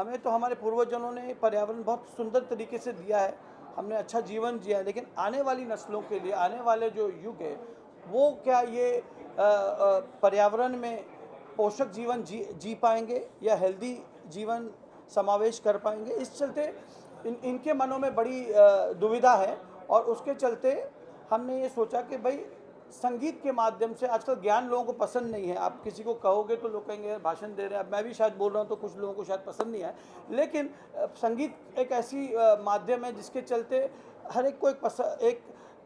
हमें तो हमारे पूर्वजों ने पर्यावरण बहुत सुंदर तरीके से दिया है, हमने अच्छा जीवन जिया है, लेकिन आने वाली नस्लों के लिए, आने वाले जो युग है, वो क्या ये पर्यावरण में पोषक जीवन जी पाएंगे या हेल्दी जीवन समावेश कर पाएंगे? इस चलते इनके मनों में बड़ी दुविधा है। और उसके चलते हमने ये सोचा कि भाई संगीत के माध्यम से, आजकल ज्ञान लोगों को पसंद नहीं है, आप किसी को कहोगे तो लोग कहेंगे यार भाषण दे रहे हैं, अब मैं भी शायद बोल रहा हूँ तो कुछ लोगों को शायद पसंद नहीं आए, लेकिन संगीत एक ऐसी माध्यम है जिसके चलते हर एक को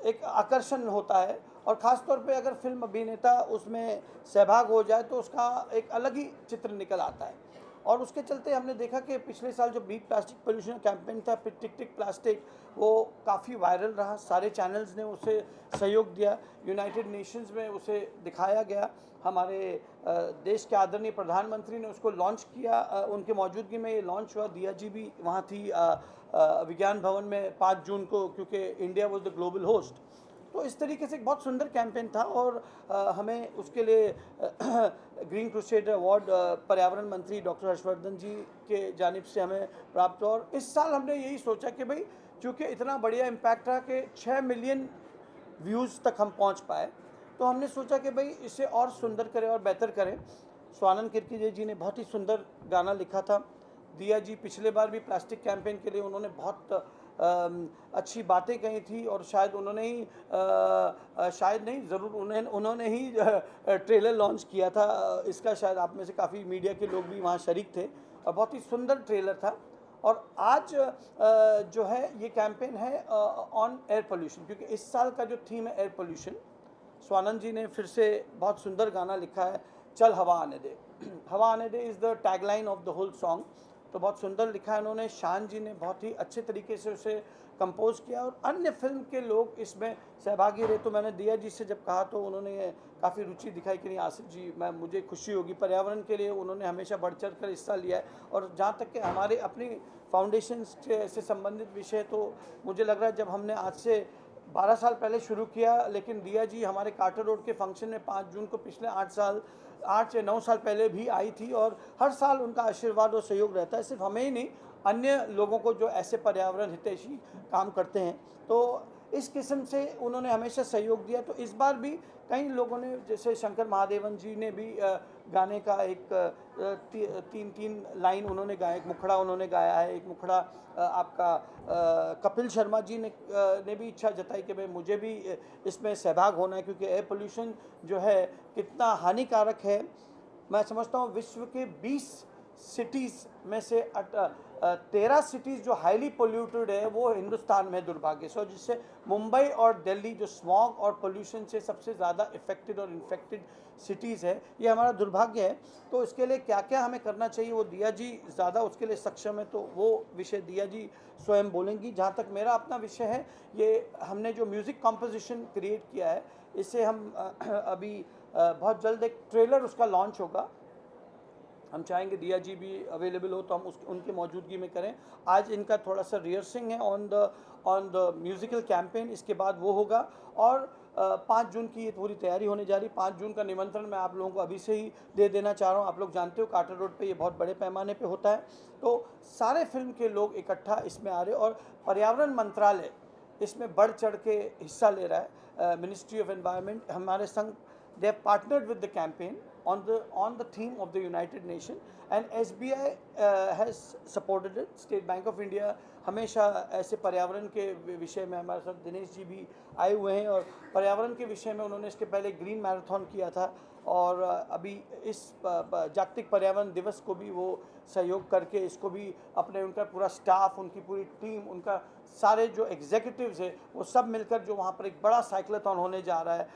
एक आकर्षण होता है। और ख़ास तौर पे अगर फिल्म अभिनेता उसमें सहभाग हो जाए तो उसका एक अलग ही चित्र निकल आता है। और उसके चलते हमने देखा कि पिछले साल जो बीट प्लास्टिक पोल्यूशन कैंपेन था, टिक टिक प्लास्टिक, वो काफ़ी वायरल रहा, सारे चैनल्स ने उसे सहयोग दिया, यूनाइटेड नेशंस में उसे दिखाया गया, हमारे देश के आदरणीय प्रधानमंत्री ने उसको लॉन्च किया, उनके मौजूदगी में ये लॉन्च हुआ। दिया जी भी वहाँ थी विज्ञान भवन में 5 जून को, क्योंकि India was the global host. तो इस तरीके से एक बहुत सुंदर कैंपेन था और हमें उसके लिए ग्रीन क्रूसेडर अवार्ड पर्यावरण मंत्री डॉक्टर हर्षवर्धन जी के जानिब से हमें प्राप्त हुआ। और इस साल हमने यही सोचा कि भाई चूँकि इतना बढ़िया इम्पैक्ट रहा कि 6 मिलियन व्यूज़ तक हम पहुंच पाए, तो हमने सोचा कि भाई इसे और सुंदर करें और बेहतर करें। स्वानंद किरकिरे जी ने बहुत ही सुंदर गाना लिखा था। दिया जी पिछले बार भी प्लास्टिक कैंपेन के लिए उन्होंने बहुत अच्छी बातें कही थी और शायद उन्होंने ही शायद नहीं, ज़रूर उन्होंने ही ट्रेलर लॉन्च किया था इसका। शायद आप में से काफ़ी मीडिया के लोग भी वहाँ शरीक थे और बहुत ही सुंदर ट्रेलर था। और आज जो है ये कैंपेन है ऑन एयर पोल्यूशन, क्योंकि इस साल का जो थीम है एयर पोल्यूशन। स्वानंद जी ने फिर से बहुत सुंदर गाना लिखा है, चल हवा आने दे। हवा आने दे is the tagline of the whole song. तो बहुत सुंदर लिखा है उन्होंने, शान जी ने बहुत ही अच्छे तरीके से उसे कंपोज किया और अन्य फिल्म के लोग इसमें सहभागी रहे। तो मैंने दिया जी से जब कहा तो उन्होंने काफ़ी रुचि दिखाई कि नहीं आसिफ जी, मुझे खुशी होगी, पर्यावरण के लिए उन्होंने हमेशा बढ़ चढ़ कर हिस्सा लिया है। और जहाँ तक कि हमारे अपनी फाउंडेशन से संबंधित विषय, तो मुझे लग रहा है जब हमने आज से 12 साल पहले शुरू किया, लेकिन दिया जी हमारे कार्टर रोड के फंक्शन में 5 जून को पिछले 8 से 9 साल पहले भी आई थी और हर साल उनका आशीर्वाद और सहयोग रहता है, सिर्फ हमें ही नहीं, अन्य लोगों को जो ऐसे पर्यावरण हितैषी काम करते हैं। तो इस किस्म से उन्होंने हमेशा सहयोग दिया। तो इस बार भी कई लोगों ने, जैसे शंकर महादेवन जी ने भी गाने का एक 3 लाइन उन्होंने गाया, एक मुखड़ा उन्होंने गाया है, एक मुखड़ा आपका कपिल शर्मा जी ने भी इच्छा जताई कि भाई मुझे भी इसमें सहभाग होना है, क्योंकि एयर पोल्यूशन जो है कितना हानिकारक है। मैं समझता हूँ विश्व के 20 सिटीज़ में से 13 सिटीज़ जो हाईली पोल्यूटेड है वो हिंदुस्तान में दुर्भाग्य से, और जिससे मुंबई और दिल्ली जो स्मॉग और पोल्यूशन से सबसे ज़्यादा इफ़ेक्टेड और इन्फेक्टेड सिटीज़ है, ये हमारा दुर्भाग्य है। तो इसके लिए क्या क्या हमें करना चाहिए वो दिया जी ज़्यादा उसके लिए सक्षम है, तो वो विषय दिया जी स्वयं बोलेंगी। जहाँ तक मेरा अपना विषय है, ये हमने जो म्यूज़िक कॉम्पोजिशन क्रिएट किया है, इससे हम अभी बहुत जल्द एक ट्रेलर उसका लॉन्च होगा। हम चाहेंगे दिया जी भी अवेलेबल हो तो हम उनके मौजूदगी में करें। आज इनका थोड़ा सा रिहर्सिंग है ऑन द म्यूज़िकल कैंपेन, इसके बाद वो होगा। और 5 जून की ये पूरी तैयारी होने जा रही। 5 जून का निमंत्रण मैं आप लोगों को अभी से ही दे देना चाह रहा हूँ। आप लोग जानते हो कार्टर रोड पे ये बहुत बड़े पैमाने पे होता है, तो सारे फिल्म के लोग इकट्ठा इसमें आ रहे और पर्यावरण मंत्रालय इसमें बढ़ चढ़ के हिस्सा ले रहा है। मिनिस्ट्री ऑफ एनवायरनमेंट, हमारे संग, they have partnered with the campaign on the theme of the United Nation, and SBI has supported it. State Bank of India हमेशा ऐसे पर्यावरण के विषय में, हमारे साथ दिनेश जी भी आए हुए हैं और पर्यावरण के विषय में उन्होंने इसके पहले ग्रीन मैराथन किया था और अभी इस जागतिक पर्यावरण दिवस को भी वो सहयोग करके इसको भी अपने, उनका पूरा स्टाफ, उनकी पूरी टीम, उनका सारे जो एग्जीक्यूटिव्स है वो सब मिलकर जो वहाँ पर एक बड़ा साइक्लोथॉन होने जा रहा है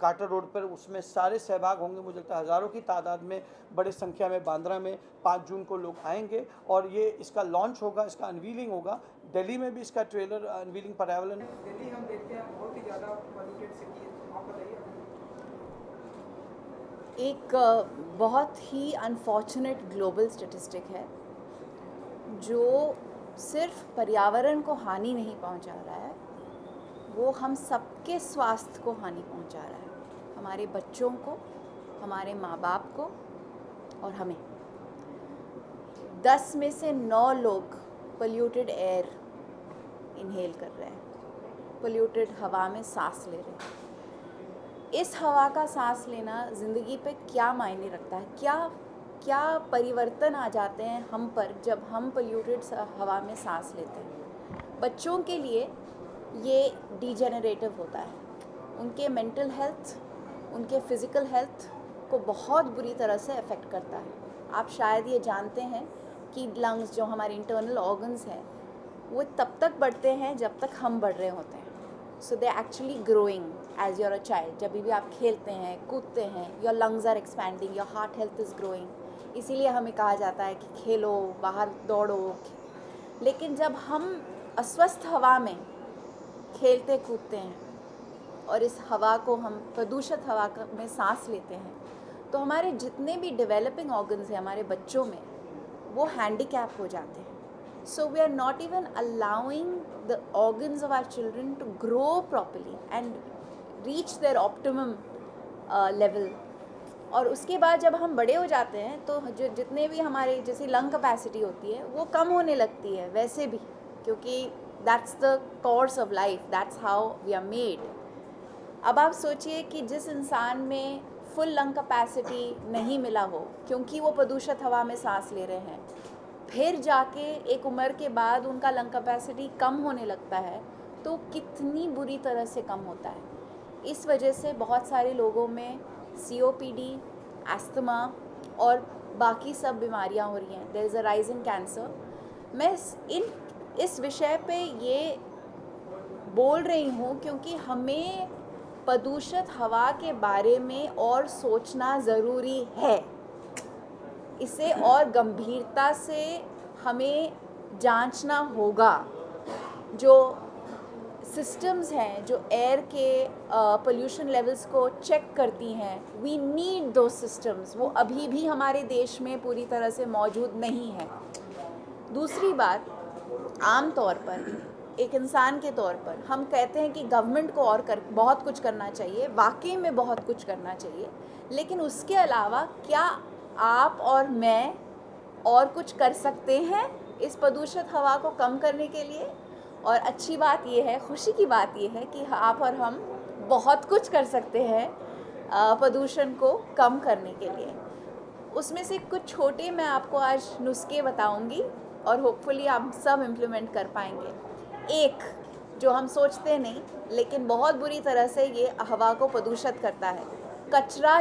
कार्टर रोड पर, उसमें सारे सहभाग होंगे। मुझे लगता है हज़ारों की तादाद में, बड़ी संख्या में बांद्रा में 5 जून को लोग आएंगे और ये इसका लॉन्च होगा, इसका अनवीलिंग होगा। दिल्ली में भी इसका ट्रेलर अनवीलिंग पर्यावरण। दिल्ली हम देखते हैं बहुत ही ज़्यादा पॉल्यूटेड सिटी है, आप बताइए। एक बहुत ही अनफॉर्चुनेट ग्लोबल स्टैटिस्टिक है जो सिर्फ पर्यावरण को हानि नहीं पहुंचा रहा है, वो हम सबके स्वास्थ्य को हानि पहुंचा रहा है, हमारे बच्चों को, हमारे माँ बाप को और हमें। 10 में से 9 लोग पोल्यूटेड एयर इनहेल कर रहे हैं, पोल्यूटेड हवा में सांस ले रहे हैं। इस हवा का सांस लेना ज़िंदगी पे क्या मायने रखता है, क्या परिवर्तन आ जाते हैं हम पर जब हम पोल्यूटेड हवा में सांस लेते हैं। बच्चों के लिए ये डिजेनरेटिव होता है, उनके मेंटल हेल्थ, उनके फिज़िकल हेल्थ को बहुत बुरी तरह से अफेक्ट करता है। आप शायद ये जानते हैं कि लंग्स, जो हमारे इंटरनल ऑर्गन्स हैं, वो तब तक बढ़ते हैं जब तक हम बढ़ रहे होते हैं। So they actually growing as you're a child. जब भी आप खेलते हैं, कूदते हैं, your lungs are expanding, your heart health is growing. इसीलिए हमें कहा जाता है कि खेलो, बाहर दौड़ो। लेकिन जब हम अस्वस्थ हवा में खेलते कूदते हैं और इस हवा को हम प्रदूषित हवा में सांस लेते हैं, तो हमारे जितने भी डेवलपिंग ऑर्गन्स हैं हमारे बच्चों में, वो हैंडीकैप हो जाते हैं। So we are not even allowing the organs of our children to grow properly and reach their optimum level. और उसके बाद जब हम बड़े हो जाते हैं तो जो जितने भी हमारे जैसे लंग कैपेसिटी होती है वो कम होने लगती है वैसे भी, क्योंकि that's the course of life, that's how we are made. अब आप सोचिए कि जिस इंसान में फुल लंग कैपेसिटी नहीं मिला हो क्योंकि वो प्रदूषित हवा में सांस ले रहे हैं, फिर जाके एक उम्र के बाद उनका लंग कैपेसिटी कम होने लगता है, तो कितनी बुरी तरह से कम होता है। इस वजह से बहुत सारे लोगों में COPD, एस्थमा और बाकी सब बीमारियां हो रही हैं। There is a rise in cancer. मैं इस विषय पे ये बोल रही हूँ क्योंकि हमें प्रदूषित हवा के बारे में और सोचना ज़रूरी है। इसे और गंभीरता से हमें जांचना होगा। जो सिस्टम्स हैं जो एयर के पोल्यूशन लेवल्स को चेक करती हैं, वी नीड दो सिस्टम्स। वो अभी भी हमारे देश में पूरी तरह से मौजूद नहीं है। दूसरी बात, आम तौर पर एक इंसान के तौर पर हम कहते हैं कि गवर्नमेंट को बहुत कुछ करना चाहिए, वाकई में बहुत कुछ करना चाहिए, लेकिन उसके अलावा क्या आप और मैं और कुछ कर सकते हैं इस प्रदूषित हवा को कम करने के लिए? और अच्छी बात ये है, खुशी की बात ये है कि आप और हम बहुत कुछ कर सकते हैं प्रदूषण को कम करने के लिए। उसमें से कुछ छोटे मैं आपको आज नुस्खे बताऊंगी और होपफुली आप सब इम्प्लीमेंट कर पाएंगे। एक जो हम सोचते नहीं लेकिन बहुत बुरी तरह से ये हवा को प्रदूषित करता है, कचरा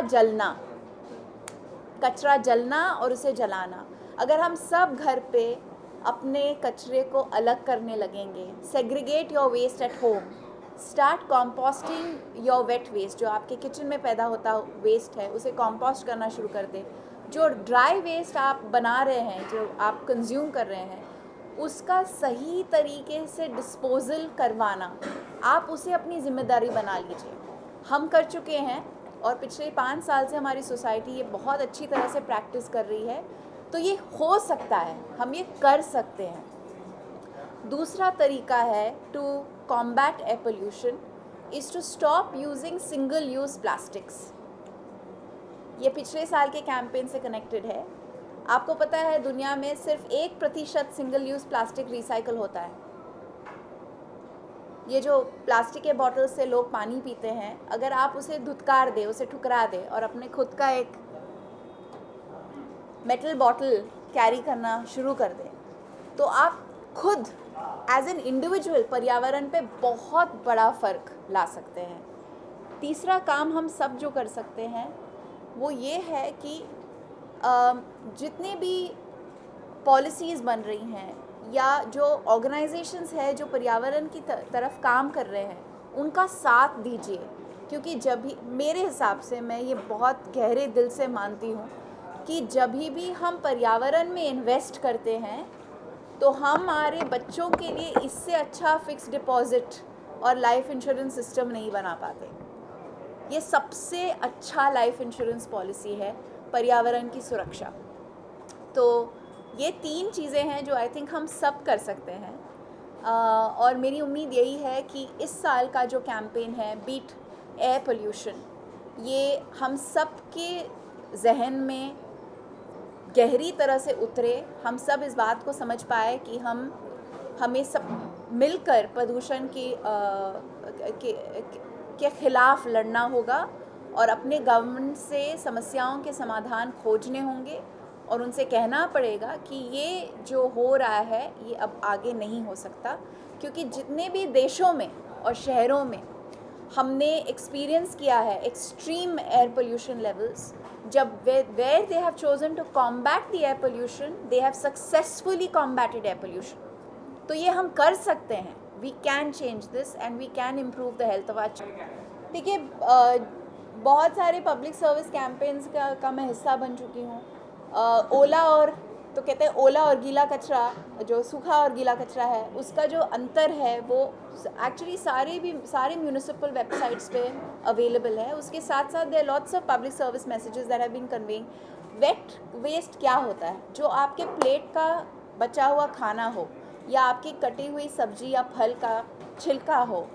जलना और उसे जलाना। अगर हम सब घर पे अपने कचरे को अलग करने लगेंगे, segregate your waste at home, start composting your wet waste, जो आपके किचन में पैदा होता वेस्ट है उसे कॉम्पोस्ट करना शुरू कर दें। जो ड्राई वेस्ट आप बना रहे हैं, जो आप कंज्यूम कर रहे हैं, उसका सही तरीके से डिस्पोजल करवाना, आप उसे अपनी जिम्मेदारी बना लीजिए। हम कर चुके हैं और पिछले 5 साल से हमारी सोसाइटी ये बहुत अच्छी तरह से प्रैक्टिस कर रही है, तो ये हो सकता है, हम ये कर सकते हैं। दूसरा तरीका है to combat air pollution is to stop using single use plastics. ये पिछले साल के कैंपेन से कनेक्टेड है। आपको पता है दुनिया में सिर्फ 1% सिंगल यूज़ प्लास्टिक रिसाइकल होता है। ये जो प्लास्टिक के बॉटल से लोग पानी पीते हैं, अगर आप उसे धुतकार दें, उसे ठुकरा दें और अपने खुद का एक मेटल बॉटल कैरी करना शुरू कर दें, तो आप खुद एज एन इंडिविजुअल पर्यावरण पे बहुत बड़ा फ़र्क ला सकते हैं। तीसरा काम हम सब जो कर सकते हैं वो ये है कि जितने भी पॉलिसीज़ बन रही हैं या जो ऑर्गेनाइजेशंस है जो पर्यावरण की तरफ काम कर रहे हैं, उनका साथ दीजिए। क्योंकि जब भी, मेरे हिसाब से, मैं ये बहुत गहरे दिल से मानती हूँ कि जब भी हम पर्यावरण में इन्वेस्ट करते हैं तो हमारे बच्चों के लिए इससे अच्छा फिक्स डिपॉजिट और लाइफ इंश्योरेंस सिस्टम नहीं बना पाते। ये सबसे अच्छा लाइफ इंश्योरेंस पॉलिसी है पर्यावरण की सुरक्षा। तो ये 3 चीज़ें हैं जो आई थिंक हम सब कर सकते हैं। और मेरी उम्मीद यही है कि इस साल का जो कैंपेन है बीट एयर पोल्यूशन, ये हम सब के जहन में गहरी तरह से उतरे, हम सब इस बात को समझ पाए कि हमें सब मिलकर प्रदूषण के खिलाफ लड़ना होगा और अपने गवर्नमेंट से समस्याओं के समाधान खोजने होंगे और उनसे कहना पड़ेगा कि ये जो हो रहा है ये अब आगे नहीं हो सकता, क्योंकि जितने भी देशों में और शहरों में हमने एक्सपीरियंस किया है एक्सट्रीम एयर पोल्यूशन लेवल्स, जब where they have chosen to combat the air pollution, they have successfully combated air pollution. तो ये हम कर सकते हैं, we can change this and we can improve the health of our children. देखिए, बहुत सारे पब्लिक सर्विस कैंपेन्स का मैं हिस्सा बन चुकी हूँ। ओला और तो कहते हैं ओला और गीला कचरा, जो सूखा और गीला कचरा है, उसका जो अंतर है वो एक्चुअली सारे म्यूनिसिपल वेबसाइट्स पे अवेलेबल है। उसके साथ साथ there lots of public service messages that have been conveying. Wet waste क्या होता है? जो आपके प्लेट का बचा हुआ खाना हो या आपकी कटी हुई सब्जी या फल का छिलका हो,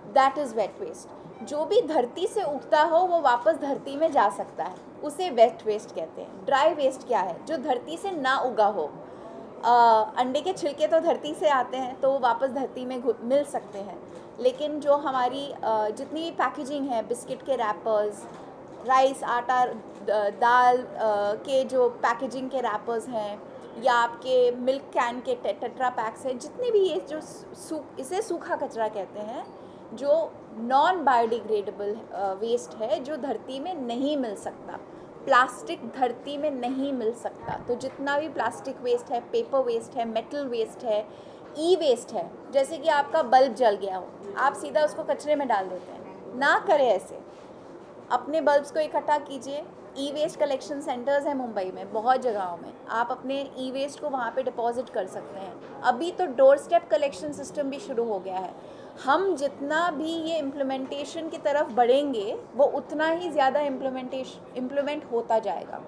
दैट इज़ वेट वेस्ट। जो भी धरती से उगता हो वो वापस धरती में जा सकता है, उसे वेट वेस्ट कहते हैं। ड्राई वेस्ट क्या है? जो धरती से ना उगा हो। अंडे के छिलके तो धरती से आते हैं तो वो वापस धरती में मिल सकते हैं, लेकिन जो हमारी जितनी भी पैकेजिंग है, बिस्किट के रैपर्स, राइस, आटा, दाल के जो पैकेजिंग के रैपर्स हैं, या आपके मिल्क कैन के टेट्रा पैक्स हैं, जितने भी ये जो इसे सूखा कचरा कहते हैं, जो नॉन बायोडिग्रेडेबल वेस्ट है, जो धरती में नहीं मिल सकता। प्लास्टिक धरती में नहीं मिल सकता, तो जितना भी प्लास्टिक वेस्ट है, पेपर वेस्ट है, मेटल वेस्ट है, ई वेस्ट है, जैसे कि आपका बल्ब जल गया हो, आप सीधा उसको कचरे में डाल देते हैं। ना करें ऐसे, अपने बल्ब्स को इकट्ठा कीजिए। ई वेस्ट कलेक्शन सेंटर्स हैं मुंबई में, बहुत जगहों में, आप अपने ई वेस्ट को वहाँ पे डिपॉजिट कर सकते हैं। अभी तो डोर स्टेप कलेक्शन सिस्टम भी शुरू हो गया है। हम जितना भी ये इम्प्लीमेंटेशन की तरफ बढ़ेंगे, वो उतना ही ज़्यादा इम्प्लीमेंट होता जाएगा।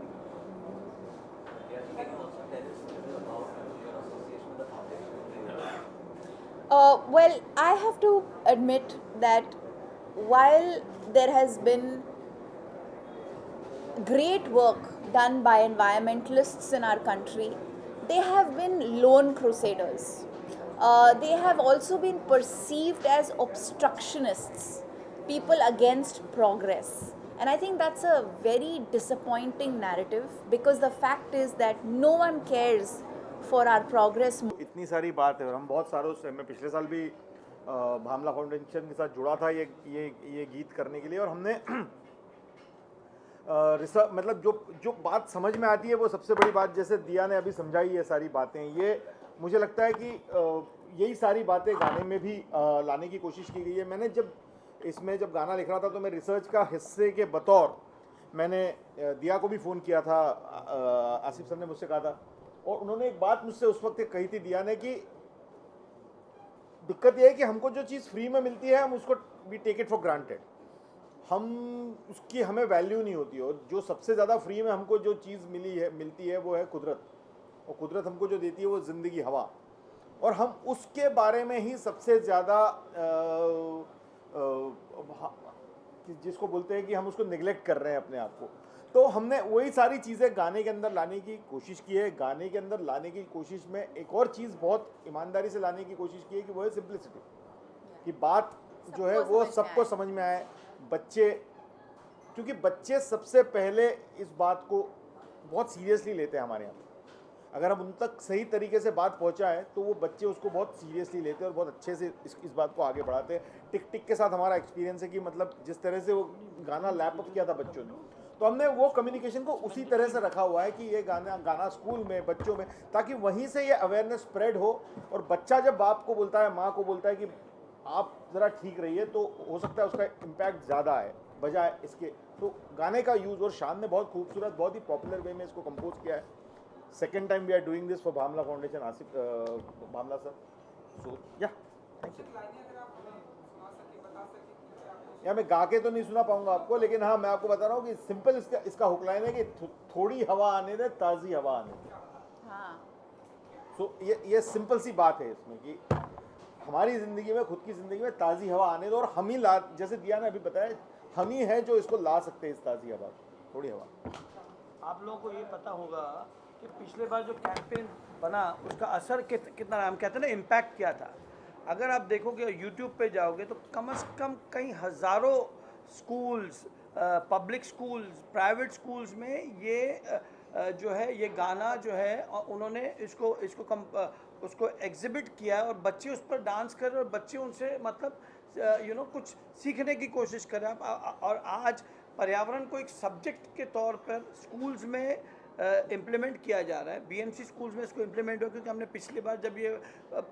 Well, I have to admit that while there has been great work done by environmentalists in our country, they have been lone crusaders. They have also been perceived as obstructionists, people against progress. And I think that's a very disappointing narrative, because the fact is that no one cares for our progress. इतनी सारी बात है और हम बहुत सारों से, मैं पिछले साल भी भामला फाउंडेशन के साथ जुड़ा था ये गीत करने के लिए, और हमने मतलब जो बात समझ में आती है वो सबसे बड़ी बात, जैसे दिया ने अभी समझाई ये सारी बातें, ये मुझे लगता है कि यही सारी बातें गाने में भी लाने की कोशिश की गई है। मैंने जब गाना लिख रहा था तो मैं रिसर्च का हिस्से के बतौर मैंने दिया को भी फ़ोन किया था, आसिफ सर ने मुझसे कहा था, और उन्होंने एक बात मुझसे उस वक्त कही थी दिया ने, कि दिक्कत यह है कि हमको जो चीज़ फ्री में मिलती है हम उसको we take it for granted, उसकी हमें वैल्यू नहीं होती। और जो सबसे ज़्यादा फ्री में हमको जो चीज़ मिलती है वो है कुदरत, और कुदरत हमको जो देती है वो ज़िंदगी, हवा, और हम उसके बारे में ही सबसे ज़्यादा जिसको बोलते हैं कि हम उसको निगलेक्ट कर रहे हैं अपने आप को। तो हमने वही सारी चीज़ें गाने के अंदर लाने की कोशिश की है। गाने के अंदर लाने की कोशिश में एक और चीज़ बहुत ईमानदारी से लाने की कोशिश की है कि वो है सिंप्लिसिटी, कि बात जो है वो सबको समझ में आए। बच्चे, क्योंकि बच्चे सबसे पहले इस बात को बहुत सीरियसली लेते हैं हमारे यहाँ। अगर हम उन तक सही तरीके से बात पहुँचाएँ तो वो बच्चे उसको बहुत सीरियसली लेते हैं और बहुत अच्छे से इस बात को आगे बढ़ाते हैं। टिक टिक के साथ हमारा एक्सपीरियंस है कि मतलब जिस तरह से वो गाना लैप अप किया था बच्चों ने, तो हमने वो कम्युनिकेशन को उसी तरह से रखा हुआ है कि ये गाना स्कूल में बच्चों में, ताकि वहीं से ये अवेयरनेस स्प्रेड हो। और बच्चा जब बाप को बोलता है, माँ को बोलता है कि आप ज़रा ठीक रहिए, तो हो सकता है उसका इम्पैक्ट ज़्यादा है बजाय इसके। तो गाने का यूज़, और शान ने बहुत खूबसूरत, बहुत ही पॉपुलर वे में इसको कंपोज किया है। Second time we are doing this for Bhamla foundation, Asif Bhamla sir. So yeah thank you. या मैं गा के तो नहीं सुना पाऊंगा आपको, लेकिन हाँ मैं आपको बता रहा हूँ कि सिंपल इसका हुक लाइन है कि थोड़ी हवा आने दे, ताज़ी हवा आने दे। हाँ। सो ये सिंपल सी बात है इसमें कि हमारी ज़िंदगी में, खुद की ज़िंदगी में ताज़ी हवा आने दो, और हम ही ला, जैसे दिया ने अभी बताया, हम ही हैं जो इसको ला सकते हैं, इस ताज़ी हवा, थोड़ी हवा। आप लोगों को ये पता होगा कि पिछले बार जो कैंपेन बना उसका असर कितना रहा, हम कहते हैं ना इम्पैक्ट क्या था। अगर आप देखोगे यूट्यूब पे जाओगे तो कम से कम कई हज़ारों schools, public schools, private schools में ये जो है ये गाना जो है उन्होंने इसको इसको कम उसको एग्जिबिट किया है और बच्चे उस पर डांस कर रहे हैं और बच्चे उनसे मतलब कुछ सीखने की कोशिश कर रहे हैं। और आज पर्यावरण को एक सब्जेक्ट के तौर पर स्कूल्स में इम्प्लीमेंट किया जा रहा है। बीएमसी स्कूल्स में इसको इम्प्लीमेंट हुआ क्योंकि हमने पिछली बार जब ये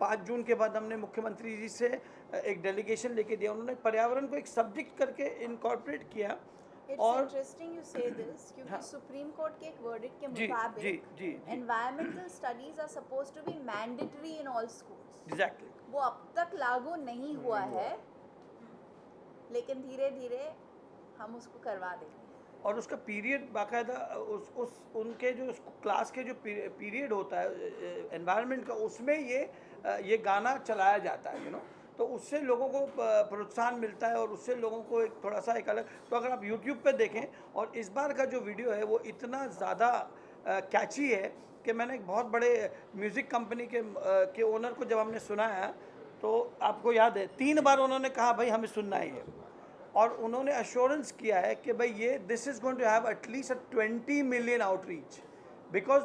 5 जून के बाद हमने मुख्यमंत्री जी से एक डेलीगेशन लेके दिया, उन्होंने पर्यावरण को एक सब्जेक्ट करके इनकॉर्पोरेट किया। It's और interesting you say this क्योंकि हाँ। सुप्रीम कोर्ट के एक वर्डिक्ट के जी मुताबिक जी जी environmental studies are supposed to be mandatory in all schools। Exactly. वो अब तक लागू नहीं हुआ है, लेकिन धीरे धीरे हम उसको करवा देंगे। और उसका पीरियड बाकायदा उस उनके जो क्लास के जो पीरियड होता है एनवायरनमेंट का, उसमें ये गाना चलाया जाता है तो उससे लोगों को प्रोत्साहन मिलता है और उससे लोगों को एक थोड़ा सा एक अलग। तो अगर आप YouTube पे देखें, और इस बार का जो वीडियो है वो इतना ज़्यादा कैची है कि मैंने एक बहुत बड़े म्यूज़िक कंपनी के ओनर को जब हमने सुनाया तो आपको याद है 3 बार उन्होंने कहा भाई हमें सुनना है ये, और उन्होंने अश्योरेंस किया है कि भाई ये this is going to have at least 20 million outreach because